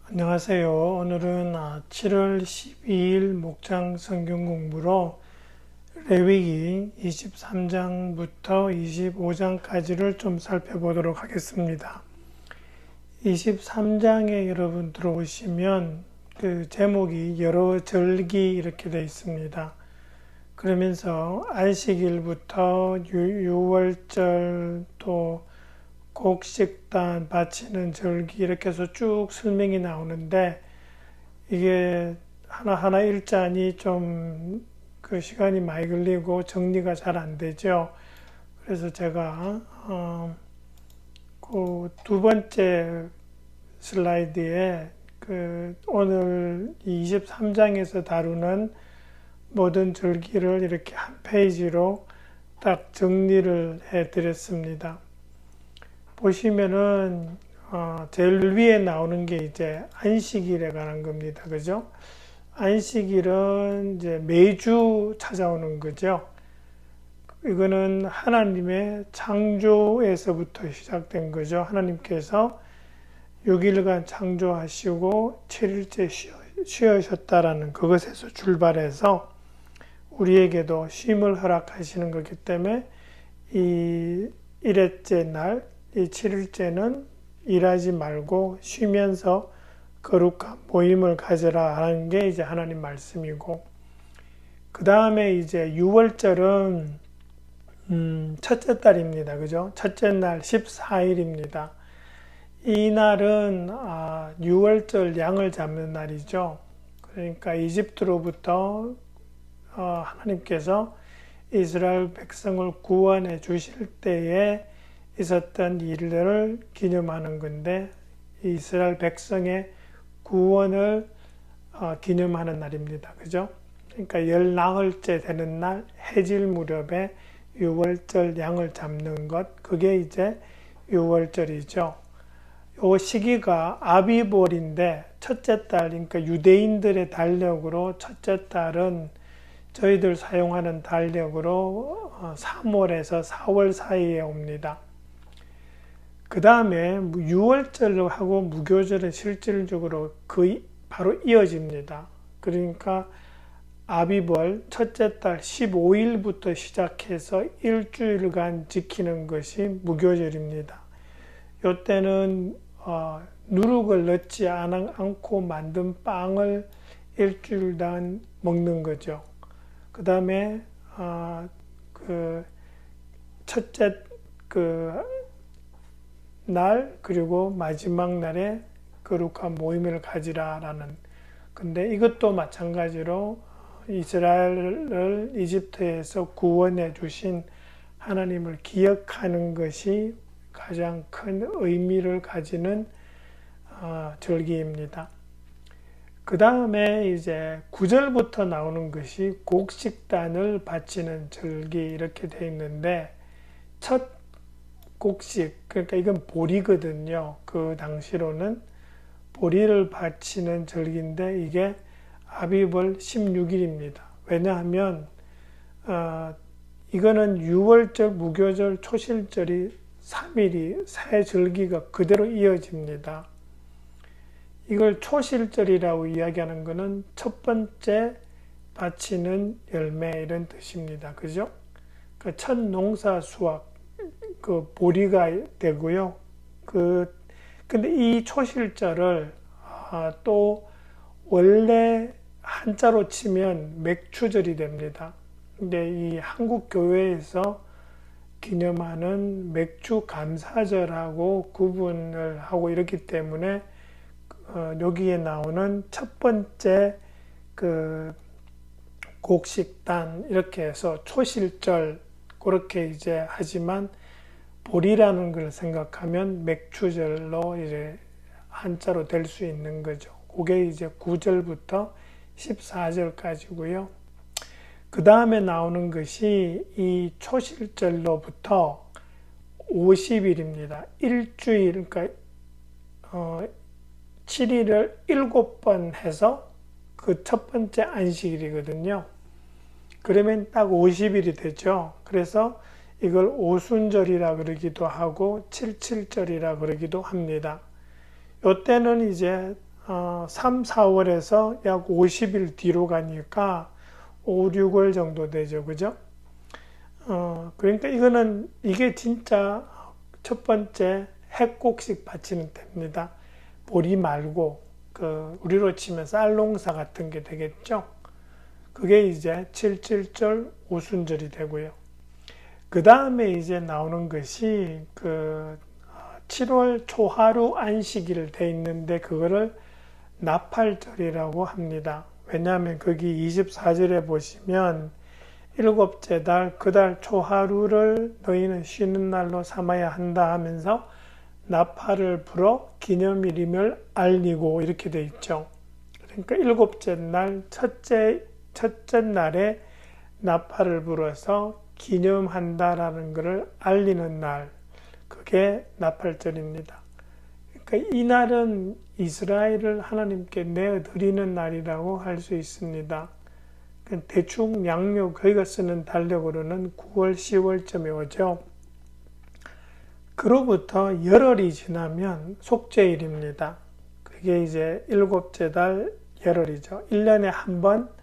안녕하세요. 오늘은 7월 12일 목장 성경 공부로 레위기 23장부터 25장까지를 좀 살펴보도록 하겠습니다. 23장에 여러분 들어오시면 그 제목이 여러 절기 이렇게 되어 있습니다. 그러면서 안식일부터 유월절 또 곡식단 바치는 절기 이렇게 해서 쭉 설명이 나오는데 이게 하나하나 읽자니 좀 그 시간이 많이 걸리고 정리가 잘 안 되죠. 그래서 제가 그 두 번째 슬라이드에 그 오늘 23장에서 다루는 모든 절기를 이렇게 한 페이지로 딱 정리를 해 드렸습니다. 보시면은 제일 위에 나오는 게 이제 안식일에 관한 겁니다. 그죠? 안식일은 이제 매주 찾아오는 거죠. 이거는 하나님의 창조에서부터 시작된 거죠. 하나님께서 6일간 창조하시고 7일째 쉬으셨다라는 그것에서 출발해서 우리에게도 쉼을 허락하시는 거기 때문에 이 1회째 날, 이 7일째는 일하지 말고 쉬면서 거룩한 모임을 가져라 하는 게 이제 하나님 말씀이고, 그 다음에 이제 6월절은 첫째 달입니다. 그죠? 첫째 날 14일입니다. 이 날은 6월절 양을 잡는 날이죠. 그러니까 이집트로부터 하나님께서 이스라엘 백성을 구원해 주실 때에 있었던 일들을 기념하는 건데, 이스라엘 백성의 구원을 기념하는 날입니다. 그죠? 그러니까 열 나흘째 되는 날 해질 무렵에 유월절 양을 잡는 것, 그게 이제 유월절이죠. 요 시기가 아비볼인데 첫째 달, 그러니까 유대인들의 달력으로 첫째 달은 저희들 사용하는 달력으로 3월에서 4월 사이에 옵니다. 그 다음에 6월절하고 무교절은 실질적으로 거의 바로 이어집니다. 그러니까 아비벌 첫째 달 15일부터 시작해서 일주일간 지키는 것이 무교절입니다. 이때는 누룩을 넣지 않고 만든 빵을 일주일간 먹는 거죠. 그 다음에 그 첫째 날 그리고 마지막 날에 거룩한 모임을 가지라라는, 근데 이것도 마찬가지로 이스라엘을 이집트에서 구원해 주신 하나님을 기억하는 것이 가장 큰 의미를 가지는 절기입니다. 그 다음에 이제 9절부터 나오는 것이 곡식단을 바치는 절기 이렇게 되어 있는데, 첫 곡식, 그러니까 이건 보리거든요. 그 당시로는 보리를 바치는 절기인데 이게 아비벌 16일입니다. 왜냐하면 이거는 6월절, 무교절, 초실절이 3일이 새 절기가 그대로 이어집니다. 이걸 초실절이라고 이야기하는 것은 첫 번째 바치는 열매 이런 뜻입니다. 그죠? 그 첫 농사 수확, 그 보리가 되고요. 근데 이 초실절을 또 원래 한자로 치면 맥추절이 됩니다. 근데 이 한국 교회에서 기념하는 맥주 감사절하고 구분을 하고 이렇기 때문에 여기에 나오는 첫 번째 그 곡식단 이렇게 해서 초실절 그렇게 이제 하지만, 보리라는 걸 생각하면 맥추절로 이제 한자로 될 수 있는 거죠. 그게 이제 9절부터 14절까지고요. 그 다음에 나오는 것이 이 초실절로부터 50일입니다. 일주일, 그러니까 7일을 7번 해서 그 첫 번째 안식일이거든요. 그러면 딱 50일이 되죠. 그래서 이걸 오순절이라 그러기도 하고 77절이라 그러기도 합니다. 이때는 이제 3, 4월에서 약 50일 뒤로 가니까 5, 6월 정도 되죠. 그죠? 그러니까 이게 진짜 첫 번째 핵곡식 바치는 때입니다. 보리 말고, 우리로 치면 쌀농사 같은 게 되겠죠? 그게 이제 7.7절 오순절이 되고요. 그 다음에 이제 나오는 것이 7월 초하루 안식일 돼 있는데 그거를 나팔절이라고 합니다. 왜냐하면 거기 24절에 보시면 일곱째 달 그 달 초하루를 너희는 쉬는 날로 삼아야 한다 하면서 나팔을 불어 기념일임을 알리고 이렇게 돼 있죠. 그러니까 일곱째 날 첫째 날에 나팔을 불어서 기념한다라는 것을 알리는 날, 그게 나팔절입니다. 그러니까 이 날은 이스라엘을 하나님께 내어드리는 날이라고 할 수 있습니다. 대충 양력 거기가 쓰는 달력으로는 9월, 10월쯤에 오죠. 그로부터 열흘이 지나면 속죄일입니다. 그게 이제 일곱째 달 열흘이죠. 1년에 한 번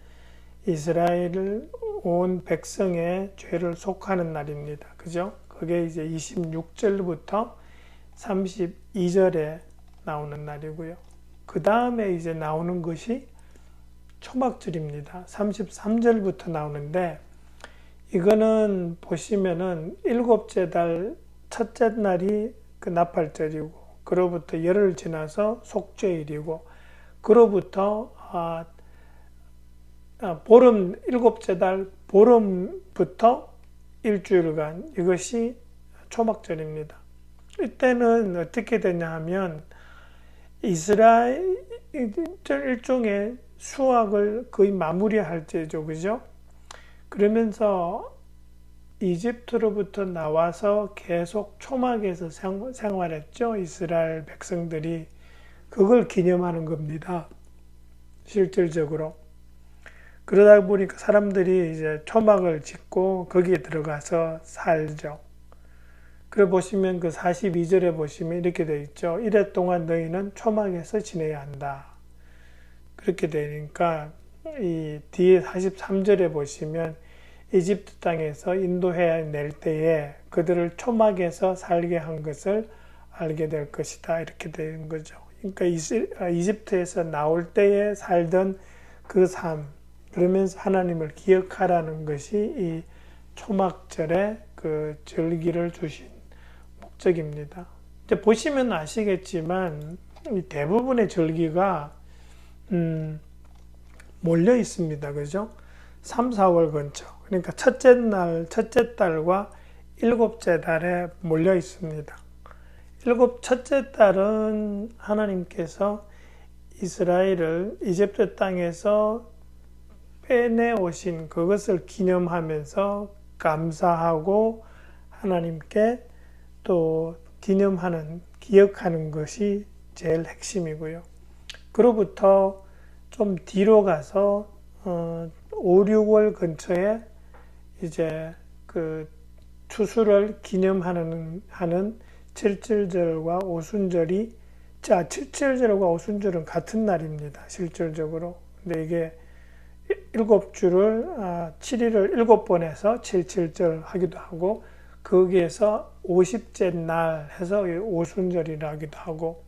이스라엘을 온 백성의 죄를 속하는 날입니다. 그죠? 그게 이제 26절부터 32절에 나오는 날이고요. 그 다음에 이제 나오는 것이 초막절입니다. 33절부터 나오는데, 이거는 보시면은 일곱째 달 첫째 날이 그 나팔절이고, 그로부터 열흘 지나서 속죄일이고, 그로부터 보름, 일곱째 달 보름부터 일주일간, 이것이 초막절입니다. 이때는 어떻게 되냐 하면 이스라엘 일종의 수확을 거의 마무리할 때죠. 그죠? 그러면서 이집트로부터 나와서 계속 초막에서 생활했죠. 이스라엘 백성들이. 그걸 기념하는 겁니다. 실질적으로. 그러다 보니까 사람들이 이제 초막을 짓고 거기에 들어가서 살죠. 그래 보시면 그 42절에 보시면 이렇게 되어 있죠. 이래 동안 너희는 초막에서 지내야 한다. 그렇게 되니까 이 뒤에 43절에 보시면 이집트 땅에서 인도해 낼 때에 그들을 초막에서 살게 한 것을 알게 될 것이다. 이렇게 되는 거죠. 그러니까 이집트에서 나올 때에 살던 그 삶, 그러면서 하나님을 기억하라는 것이 이 초막절의 그 절기를 주신 목적입니다. 이제 보시면 아시겠지만 이 대부분의 절기가 몰려 있습니다. 그죠? 3, 4월 근처. 그러니까 첫째 달과 일곱째 달에 몰려 있습니다. 첫째 달은 하나님께서 이스라엘을 이집트 땅에서 빼내오신 그것을 기념하면서 감사하고 하나님께 또 기억하는 것이 제일 핵심이고요. 그로부터 좀 뒤로 가서 5, 6월 근처에 이제 그 추수를 기념하는 7.7절과 오순절이, 7.7절과 오순절은 같은 날입니다. 실질적으로. 근데 이게 7일을 7번 해서 7.7절 하기도 하고, 거기에서 50째 날 해서 오순절이라 하기도 하고,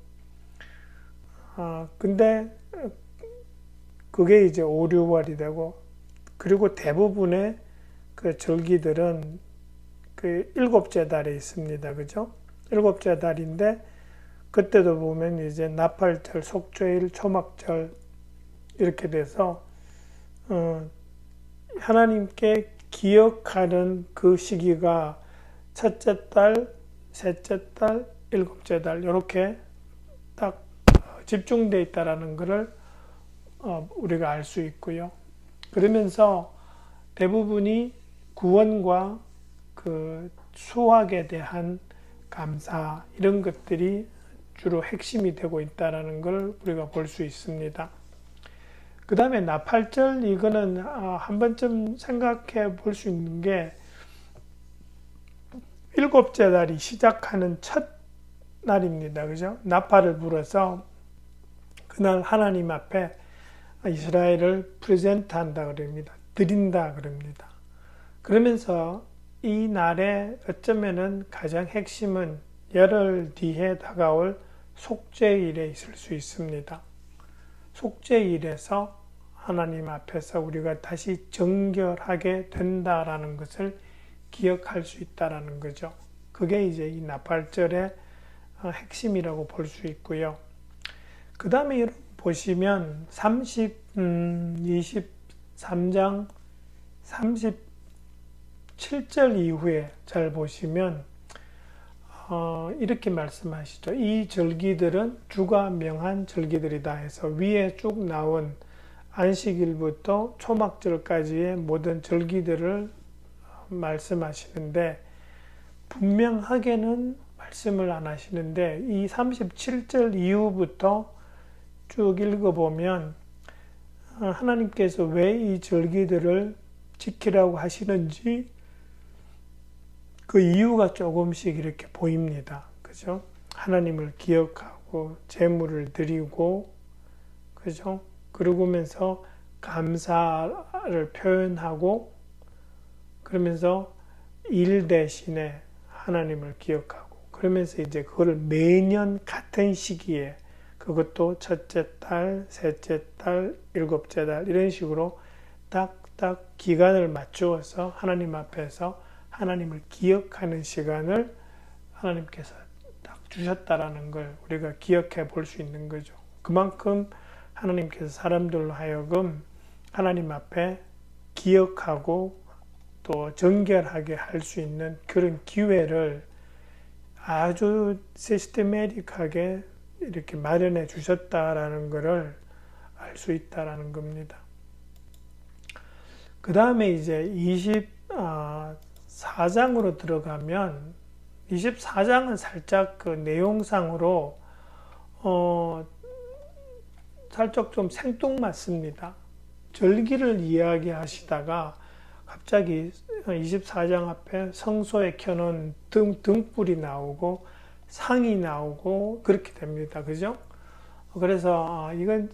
근데 그게 이제 5, 6월이 되고, 그리고 대부분의 그 절기들은 그 일곱째 달에 있습니다. 그죠? 일곱째 달인데, 그때도 보면 이제 나팔절, 속죄일, 초막절, 이렇게 돼서, 하나님께 기억하는 그 시기가 첫째 달, 셋째 달, 일곱째 달, 이렇게 딱 집중되어 있다라는 것을 우리가 알 수 있고요. 그러면서 대부분이 구원과 그 수확에 대한 감사, 이런 것들이 주로 핵심이 되고 있다는 걸 우리가 볼 수 있습니다. 그 다음에 나팔절, 이거는 한 번쯤 생각해 볼 수 있는 게, 일곱째 달이 시작하는 첫 날입니다. 그죠? 나팔을 불어서 그날 하나님 앞에 이스라엘을 프레젠트한다 그럽니다. 드린다 그럽니다. 그러면서 이 날에 어쩌면은 가장 핵심은 열흘 뒤에 다가올 속죄일에 있을 수 있습니다. 속죄일에서 하나님 앞에서 우리가 다시 정결하게 된다라는 것을 기억할 수 있다라는 거죠. 그게 이제 이 나팔절의 핵심이라고 볼 수 있고요. 그 다음에 여러분 보시면 23장 37절 이후에 잘 보시면 이렇게 말씀하시죠. 이 절기들은 주가 명한 절기들이다 해서 위에 쭉 나온 안식일부터 초막절까지의 모든 절기들을 말씀하시는데 분명하게는 말씀을 안 하시는데 이 37절 이후부터 쭉 읽어보면 하나님께서 왜 이 절기들을 지키라고 하시는지 그 이유가 조금씩 이렇게 보입니다. 그죠? 하나님을 기억하고 제물을 드리고, 그죠? 그러면서 감사를 표현하고, 그러면서 일 대신에 하나님을 기억하고, 그러면서 이제 그걸 매년 같은 시기에, 그것도 첫째 달, 셋째 달, 일곱째 달, 이런 식으로 딱딱 기간을 맞추어서 하나님 앞에서 하나님을 기억하는 시간을 하나님께서 딱 주셨다라는 걸 우리가 기억해 볼 수 있는 거죠. 그만큼 하나님께서 사람들로 하여금 하나님 앞에 기억하고 또 정결하게 할 수 있는 그런 기회를 아주 시스테매틱하게 이렇게 마련해 주셨다라는 것을 알 수 있다라는 겁니다. 그 다음에 이제 24장으로 들어가면 24장은 살짝 그 내용상으로 살짝 좀 생뚱맞습니다. 절기를 이야기하시다가 갑자기 24장 앞에 성소에 켜놓은 등불이 나오고 상이 나오고 그렇게 됩니다. 그죠? 그래서 이건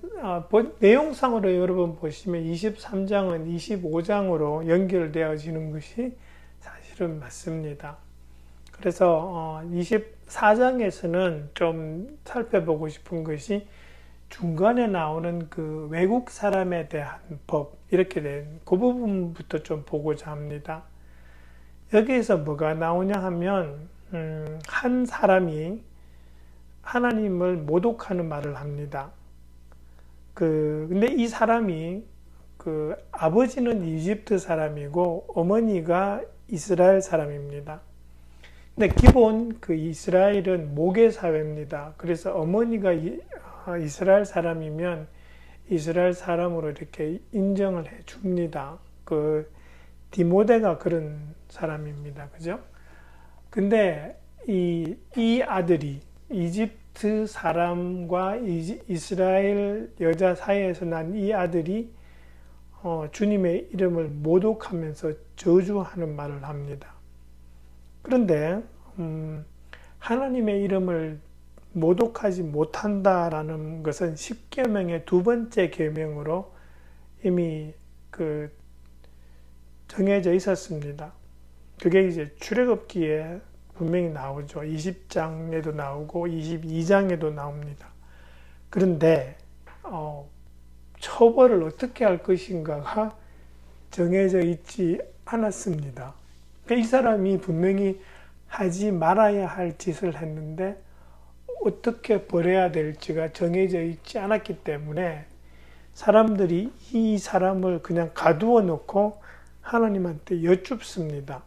내용상으로 여러분 보시면 23장은 25장으로 연결되어지는 것이 사실은 맞습니다. 그래서 24장에서는 좀 살펴보고 싶은 것이 중간에 나오는 그 외국 사람에 대한 법, 이렇게 된 그 부분부터 좀 보고자 합니다. 여기에서 뭐가 나오냐 하면 한 사람이 하나님을 모독하는 말을 합니다. 근데 이 사람이 아버지는 이집트 사람이고 어머니가 이스라엘 사람입니다. 근데 기본 이스라엘은 모계 사회입니다. 그래서 어머니가 이스라엘 사람이면 이스라엘 사람으로 이렇게 인정을 해 줍니다. 디모데가 그런 사람입니다. 그죠? 근데 이 아들이 이집트 사람과 이스라엘 여자 사이에서 난 이 아들이 주님의 이름을 모독하면서 저주하는 말을 합니다. 그런데 하나님의 이름을 모독하지 못한다라는 것은 십계명의 두 번째 계명으로 이미 정해져 있었습니다. 그게 이제 출애굽기에 분명히 나오죠. 20장에도 나오고 22장에도 나옵니다. 그런데 처벌을 어떻게 할 것인가가 정해져 있지 않았습니다. 그러니까 이 사람이 분명히 하지 말아야 할 짓을 했는데 어떻게 벌해야 될지가 정해져 있지 않았기 때문에 사람들이 이 사람을 그냥 가두어 놓고 하나님한테 여쭙습니다.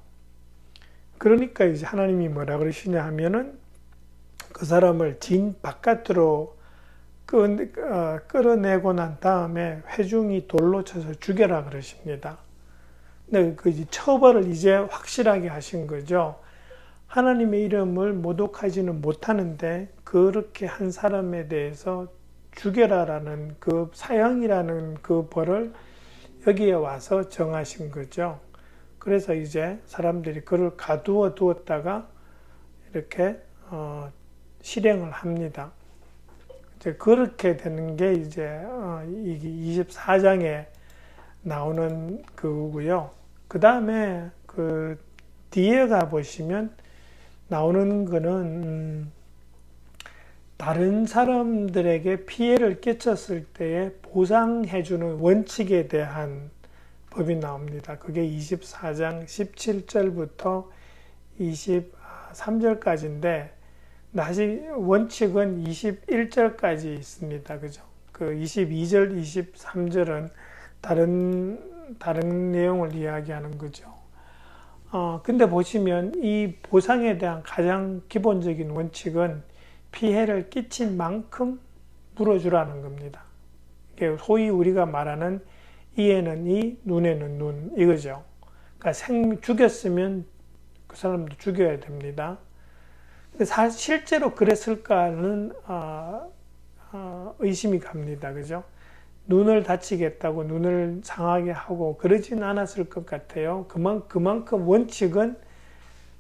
그러니까 이제 하나님이 뭐라 그러시냐 하면은 그 사람을 진 바깥으로 끌어내고 난 다음에 회중이 돌로 쳐서 죽여라 그러십니다. 근데 처벌을 이제 확실하게 하신 거죠. 하나님의 이름을 모독하지는 못하는데 그렇게 한 사람에 대해서 죽여라라는 그 사형이라는 그 벌을 여기에 와서 정하신 거죠. 그래서 이제 사람들이 그를 가두어 두었다가 이렇게 실행을 합니다. 이제 그렇게 되는 게 이제 이게 24장에 나오는 그거고요. 그 다음에 그 뒤에 가 보시면 나오는 거는 다른 사람들에게 피해를 끼쳤을 때에 보상해주는 원칙에 대한 법이 나옵니다. 그게 24장 17절부터 23절까지인데 다시 원칙은 21절까지 있습니다. 그죠? 그 22절, 23절은 다른 내용을 이야기하는 거죠. 근데 보시면 이 보상에 대한 가장 기본적인 원칙은 피해를 끼친 만큼 물어주라는 겁니다. 이게 소위 우리가 말하는 이에는 이, 눈에는 눈, 이거죠. 그러니까 죽였으면 그 사람도 죽여야 됩니다. 근데 실제로 그랬을까는 의심이 갑니다. 그죠? 눈을 다치겠다고 눈을 상하게 하고 그러진 않았을 것 같아요. 그만큼 원칙은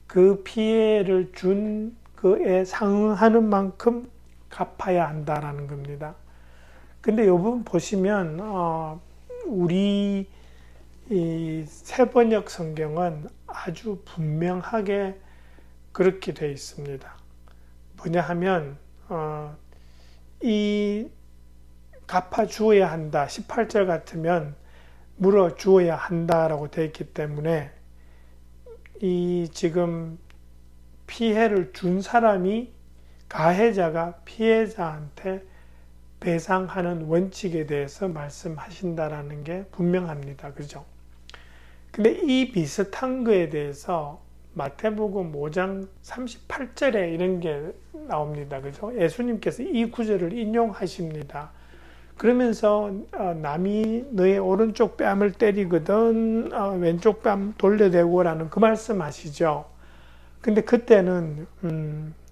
그 피해를 준 그에 상응하는 만큼 갚아야 한다라는 겁니다. 근데 이 부분 보시면 우리 이 세번역 성경은 아주 분명하게 그렇게 되어 있습니다. 뭐냐 하면 이 갚아 주어야 한다. 18절 같으면 물어 주어야 한다라고 되어 있기 때문에 이 지금 피해를 준 사람이 가해자가 피해자한테 배상하는 원칙에 대해서 말씀하신다라는 게 분명합니다. 그죠? 근데 이 비슷한 거에 대해서 마태복음 5장 38절에 이런 게 나옵니다. 그죠? 예수님께서 이 구절을 인용하십니다. 그러면서 남이 너의 오른쪽 뺨을 때리거든 왼쪽 뺨 돌려대고라는 그 말씀 하시죠. 근데 그때는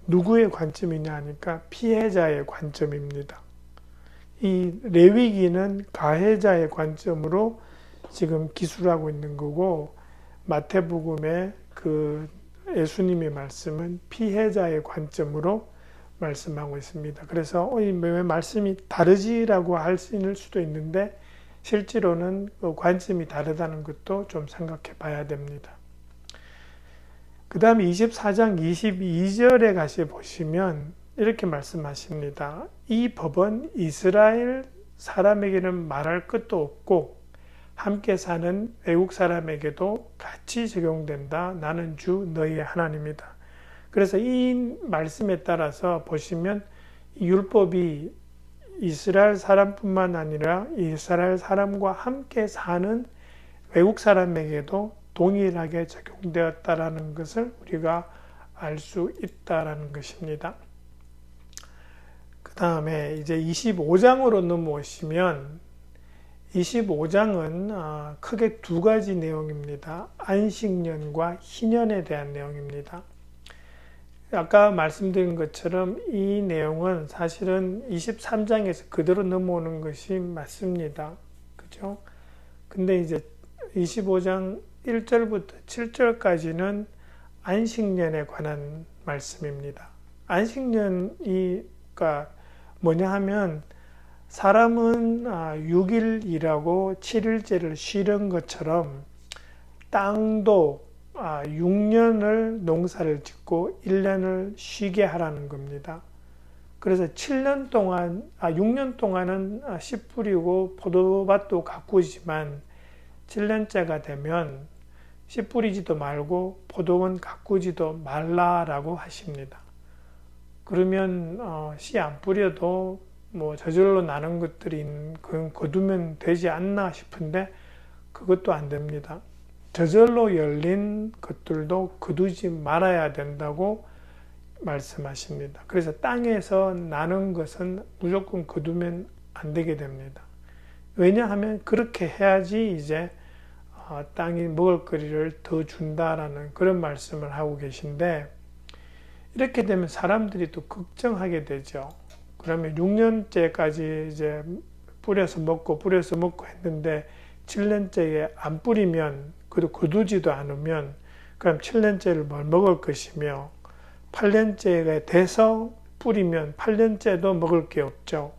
누구의 관점이냐 하니까 피해자의 관점입니다. 이 레위기는 가해자의 관점으로 지금 기술하고 있는 거고 마태복음의 그 예수님의 말씀은 피해자의 관점으로 말씀하고 있습니다. 그래서 왜 말씀이 다르지라고 할 수도 있는데 실제로는 그 관점이 다르다는 것도 좀 생각해 봐야 됩니다. 그 다음에 24장 22절에 가시 보시면 이렇게 말씀하십니다. 이 법은 이스라엘 사람에게는 말할 것도 없고 함께 사는 외국 사람에게도 같이 적용된다. 나는 주 너희의 하나님이다. 그래서 이 말씀에 따라서 보시면 율법이 이스라엘 사람뿐만 아니라 이스라엘 사람과 함께 사는 외국 사람에게도 동일하게 적용되었다라는 것을 우리가 알 수 있다라는 것입니다. 그 다음에 이제 25장으로 넘어오시면 25장은 크게 두 가지 내용입니다. 안식년과 희년에 대한 내용입니다. 아까 말씀드린 것처럼 이 내용은 사실은 23장에서 그대로 넘어오는 것이 맞습니다. 그죠? 근데 이제 25장 1절부터 7절까지는 안식년에 관한 말씀입니다. 안식년이 뭐냐 하면 사람은 6일 일하고 7일째를 쉬는 것처럼 땅도 6년을 농사를 짓고 1년을 쉬게 하라는 겁니다. 그래서 7년 동안, 6년 동안은 씨 뿌리고 포도밭도 가꾸지만 7년째가 되면 씨 뿌리지도 말고 포도원 가꾸지도 말라라고 하십니다. 그러면 씨 안 뿌려도 뭐 저절로 나는 것들이 거두면 되지 않나 싶은데 그것도 안 됩니다. 저절로 열린 것들도 거두지 말아야 된다고 말씀하십니다. 그래서 땅에서 나는 것은 무조건 거두면 안 되게 됩니다. 왜냐하면 그렇게 해야지 이제 땅이 먹을거리를 더 준다라는 그런 말씀을 하고 계신데 이렇게 되면 사람들이 또 걱정하게 되죠. 그러면 6년째까지 이제 뿌려서 먹고 했는데 7년째에 안 뿌리면 그래도 거두지도 않으면 그럼 7년째를 뭘 먹을 것이며 8년째가 돼서 뿌리면 8년째도 먹을 게 없죠.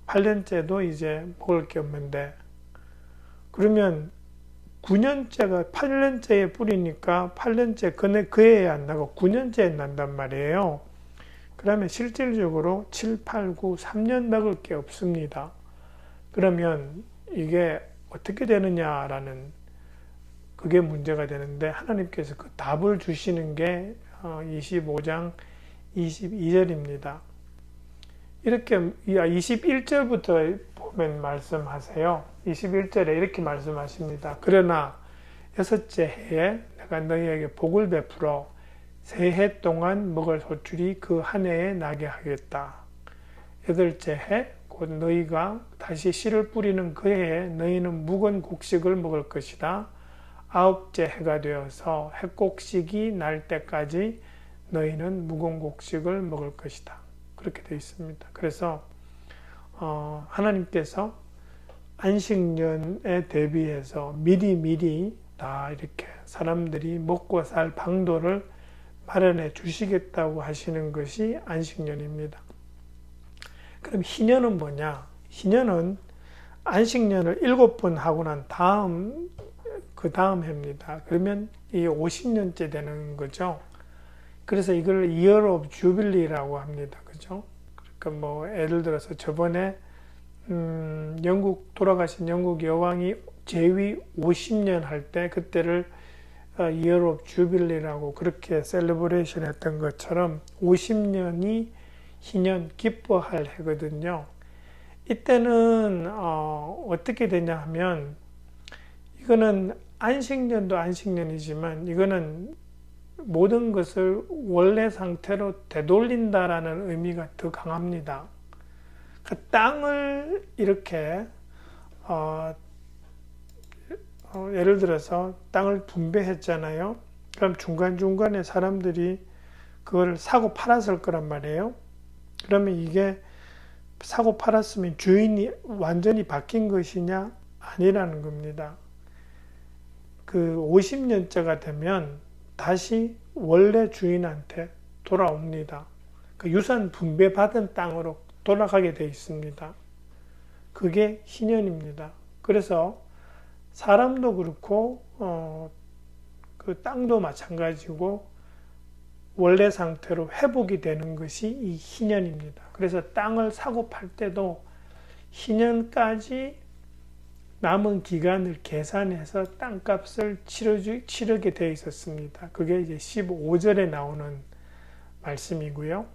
8년째도 이제 먹을 게 없는데, 그러면 9년째가 8년째에 뿌리니까 8년째 그해에 안 나고 9년째에 난단 말이에요. 그러면 실질적으로 7, 8, 9, 3년 먹을 게 없습니다. 그러면 이게 어떻게 되느냐라는 그게 문제가 되는데, 하나님께서 그 답을 주시는 게 25장 22절입니다. 이렇게 21절부터 보면 말씀하세요. 21절에 이렇게 말씀하십니다. 그러나 여섯째 해에 내가 너희에게 복을 베풀어 세 해 동안 먹을 소출이 그 한 해에 나게 하겠다. 여덟째 해 곧 너희가 다시 씨를 뿌리는 그 해에 너희는 묵은 곡식을 먹을 것이다. 아홉째 해가 되어서 해곡식이 날 때까지 너희는 묵은 곡식을 먹을 것이다. 그렇게 되어 있습니다. 그래서 하나님께서 안식년에 대비해서 미리 다 이렇게 사람들이 먹고 살 방도를 마련해 주시겠다고 하시는 것이 안식년입니다. 그럼 희년은 뭐냐? 희년은 안식년을 7번 하고 난 다음 그 다음 해입니다. 그러면 이 50년째 되는 거죠. 그래서 이걸 Year of Jubilee라고 합니다. 그죠? 그러니까 뭐 예를 들어서 저번에 돌아가신 영국 여왕이 재위 50년 할 때 그때를 Year of Jubilee라고 그렇게 셀러브레이션 했던 것처럼 50년이 희년 기뻐할 해거든요. 이때는 어떻게 되냐 하면, 이거는 안식년도 안식년이지만 이거는 모든 것을 원래 상태로 되돌린다라는 의미가 더 강합니다. 그 땅을 이렇게 예를 들어서 땅을 분배했잖아요. 그럼 중간중간에 사람들이 그걸 사고 팔았을 거란 말이에요. 그러면 이게 사고 팔았으면 주인이 완전히 바뀐 것이냐? 아니라는 겁니다. 그 50년째가 되면 다시 원래 주인한테 돌아옵니다. 그 유산 분배받은 땅으로 돌아가게 되어 있습니다. 그게 희년입니다. 그래서 사람도 그렇고 그 땅도 마찬가지고 원래 상태로 회복이 되는 것이 이 희년입니다. 그래서 땅을 사고 팔 때도 희년까지 남은 기간을 계산해서 땅값을 치르게 되어 있었습니다. 그게 이제 15절에 나오는 말씀이고요.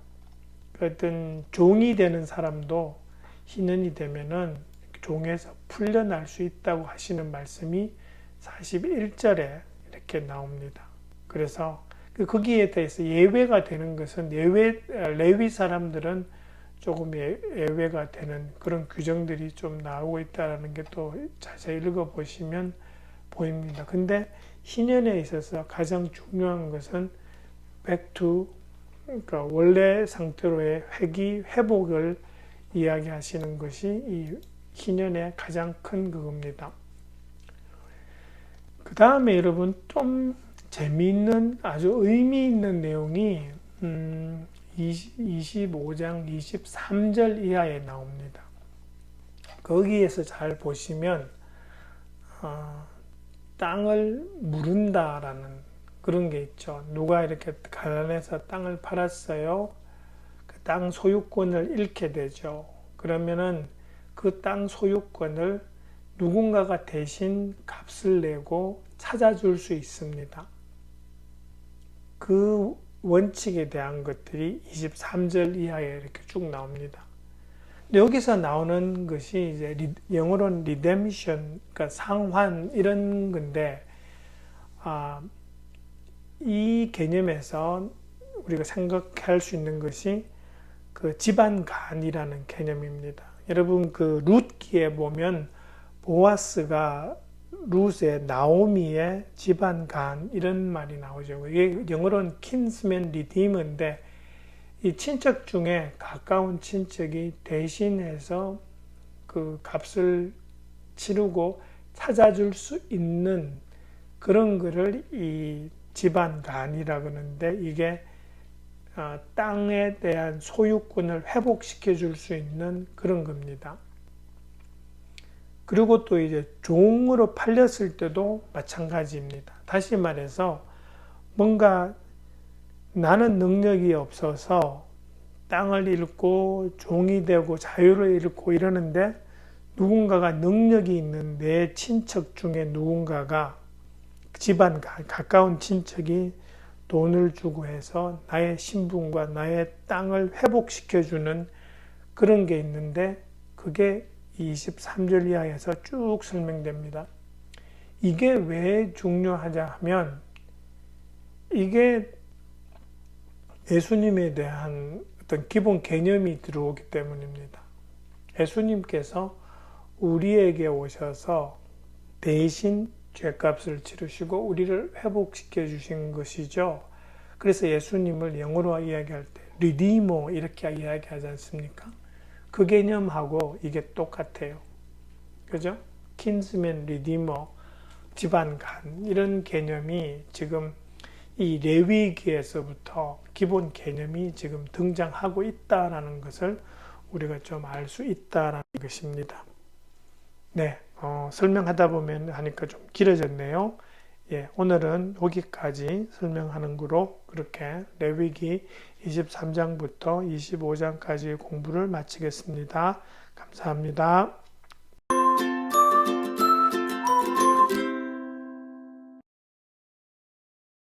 어떤 종이 되는 사람도 희년이 되면은 종에서 풀려날 수 있다고 하시는 말씀이 41절에 이렇게 나옵니다. 그래서 거기에 대해서 예외가 되는 것은 레위 사람들은 조금 예외가 되는 그런 규정들이 좀 나오고 있다는 게 또 자세히 읽어보시면 보입니다. 근데 희년에 있어서 가장 중요한 것은 back to, 그러니까 원래 상태로의 회복을 이야기하시는 것이 이 희년의 가장 큰 그겁니다. 그 다음에 여러분 좀 재미있는 아주 의미 있는 내용이 25장 23절 이하에 나옵니다. 거기에서 잘 보시면 땅을 무른다라는 그런 게 있죠. 누가 이렇게 가난해서 땅을 팔았어요. 그 땅 소유권을 잃게 되죠. 그러면은 그 땅 소유권을 누군가가 대신 값을 내고 찾아줄 수 있습니다. 그 원칙에 대한 것들이 23절 이하에 이렇게 쭉 나옵니다. 근데 여기서 나오는 것이 이제 영어로는 redemption, 그러니까 상환 이런 건데, 이 개념에서 우리가 생각할 수 있는 것이 그 집안간이라는 개념입니다. 여러분 그 룻기에 보면 보아스가 룻의 나오미의 집안간 이런 말이 나오죠. 이게 영어로는 kinsman redeemer인데, 이 친척 중에 가까운 친척이 대신해서 그 값을 치르고 찾아줄 수 있는 그런 거를 이 집안간이라고 하는데, 이게 땅에 대한 소유권을 회복시켜 줄 수 있는 그런 겁니다. 그리고 또 이제 종으로 팔렸을 때도 마찬가지입니다. 다시 말해서 뭔가 나는 능력이 없어서 땅을 잃고 종이 되고 자유를 잃고 이러는데 누군가가 능력이 있는 내 친척 중에 누군가가 집안 가까운 친척이 돈을 주고 해서 나의 신분과 나의 땅을 회복시켜주는 그런 게 있는데 그게 23절 이하에서 쭉 설명됩니다. 이게 왜 중요하냐 하면 이게 예수님에 대한 어떤 기본 개념이 들어오기 때문입니다. 예수님께서 우리에게 오셔서 대신 죄값을 치르시고 우리를 회복시켜 주신 것이죠. 그래서 예수님을 영어로 이야기할 때 리디머 이렇게 이야기하지 않습니까? 그 개념하고 이게 똑같아요. 그죠? 킨스맨, 리디머, 집안간 이런 개념이 지금 이 레위기에서부터 기본 개념이 지금 등장하고 있다라는 것을 우리가 좀 알 수 있다라는 것입니다. 네, 설명하다 보면 하니까 좀 길어졌네요. 예, 오늘은 여기까지 설명하는 거로 그렇게 레위기 23장부터 25장까지 공부를 마치겠습니다. 감사합니다.